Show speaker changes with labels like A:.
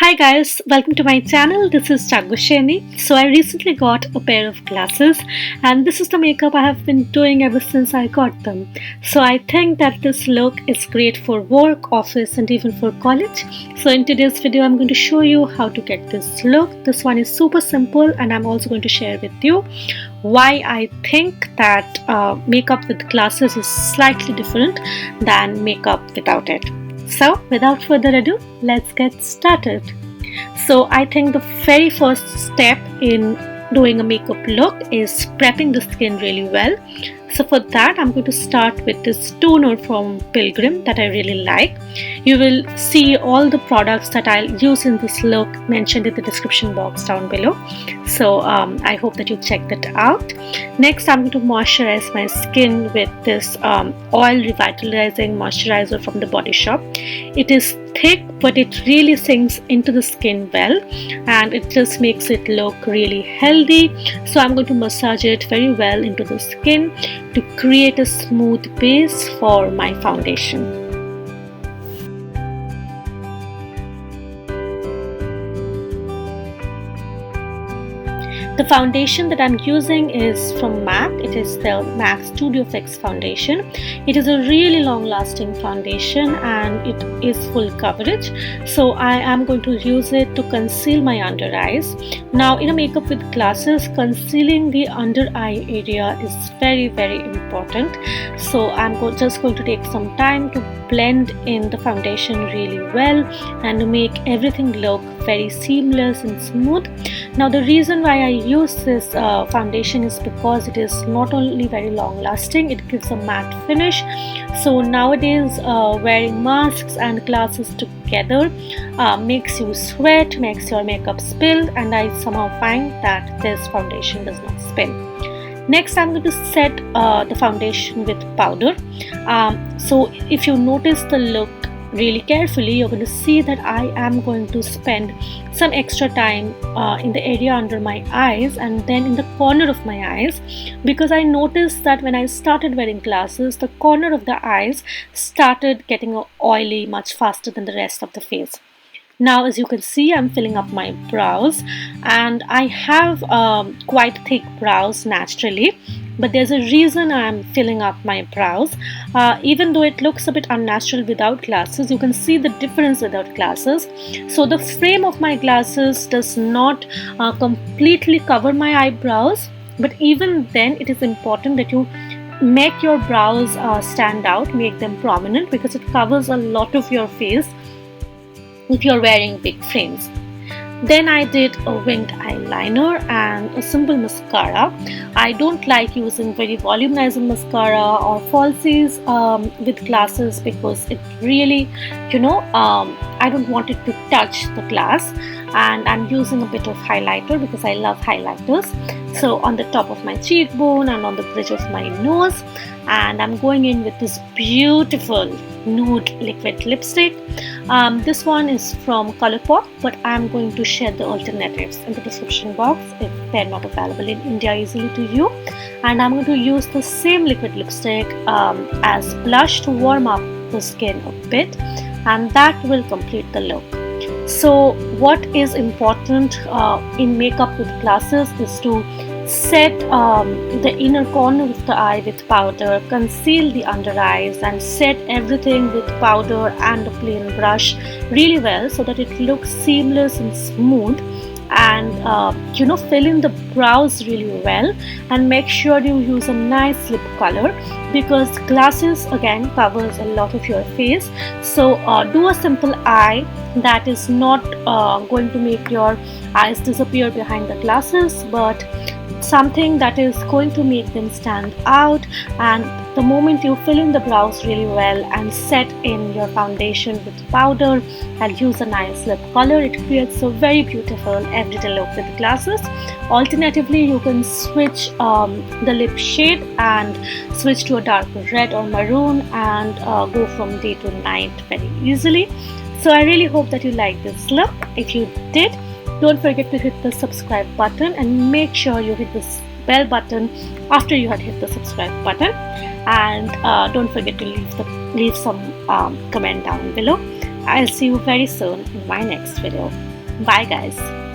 A: Hi guys, welcome to my channel. This is Jagyoseni. So I recently got a pair of glasses and this is the makeup I have been doing ever since I got them. So I think that this look is great for work, office and even for college. So in today's video I'm going to show you how to get this look. This one is super simple and I'm also going to share with you why I think that makeup with glasses is slightly different than makeup without it. So without further ado, let's get started. So I think the very first step in doing a makeup look is prepping the skin really well. So for that I'm going to start with this toner from Pilgrim that I really like. You will see all the products that I'll use in this look mentioned in the description box down below. So I hope that you check that out. Next I'm going to moisturize my skin with this oil revitalizing moisturizer from the Body Shop. It is thick but it really sinks into the skin well and it just makes it look really healthy. So I'm going to massage it very well into the skin to create a smooth base for my foundation. The foundation that I'm using is from MAC. It is the MAC Studio Fix foundation. It is a really long lasting foundation and it is full coverage. So I am going to use it to conceal my under eyes. Now in a makeup with glasses, concealing the under eye area is very important. So I'm just going to take some time to blend in the foundation really well and to make everything look very seamless and smooth. Now the reason why I use this foundation is because it is not only very long lasting, it gives a matte finish. So nowadays wearing masks and glasses together makes you sweat, makes your makeup spill, and I somehow find that this foundation does not spill. Next I'm going to set the foundation with powder. So if you notice the look really carefully, you're going to see that I am going to spend some extra time in the area under my eyes and then in the corner of my eyes, because I noticed that when I started wearing glasses, the corner of the eyes started getting oily much faster than the rest of the face. Now as you can see, I'm filling up my brows and I have quite thick brows naturally, but there's a reason I'm filling up my brows. Even though it looks a bit unnatural without glasses, you can see the difference without glasses. So the frame of my glasses does not completely cover my eyebrows, but even then it is important that you make your brows stand out, make them prominent, because it covers a lot of your face if you're wearing big frames. Then I did a winged eyeliner and a simple mascara. I don't like using very volumizing mascara or falsies with glasses because it really, I don't want it to touch the glass. And I'm using a bit of highlighter because I love highlighters. So on the top of my cheekbone and on the bridge of my nose, and I'm going in with this beautiful nude liquid lipstick. This one is from Colorpop, but I'm going to share the alternatives in the description box if they're not available in India easily to you. And I'm going to use the same liquid lipstick as blush to warm up the skin a bit, and that will complete the look. So what is important in makeup with glasses is to set the inner corner of the eye with powder, conceal the under eyes and set everything with powder and a plain brush really well so that it looks seamless and smooth, and fill in the brows really well and make sure you use a nice lip color because glasses again covers a lot of your face. So do a simple eye that is not going to make your eyes disappear behind the glasses, but something that is going to make them stand out. And the moment you fill in the brows really well and set in your foundation with powder and use a nice lip color, it creates a very beautiful everyday look with glasses. Alternatively, you can switch the lip shade and switch to a darker red or maroon and go from day to night very easily. So I really hope that you like this look. If you did, don't forget to hit the subscribe button and make sure you hit this bell button after you had hit the subscribe button, and don't forget to leave some comment down below. I'll see you very soon in my next video. Bye, guys.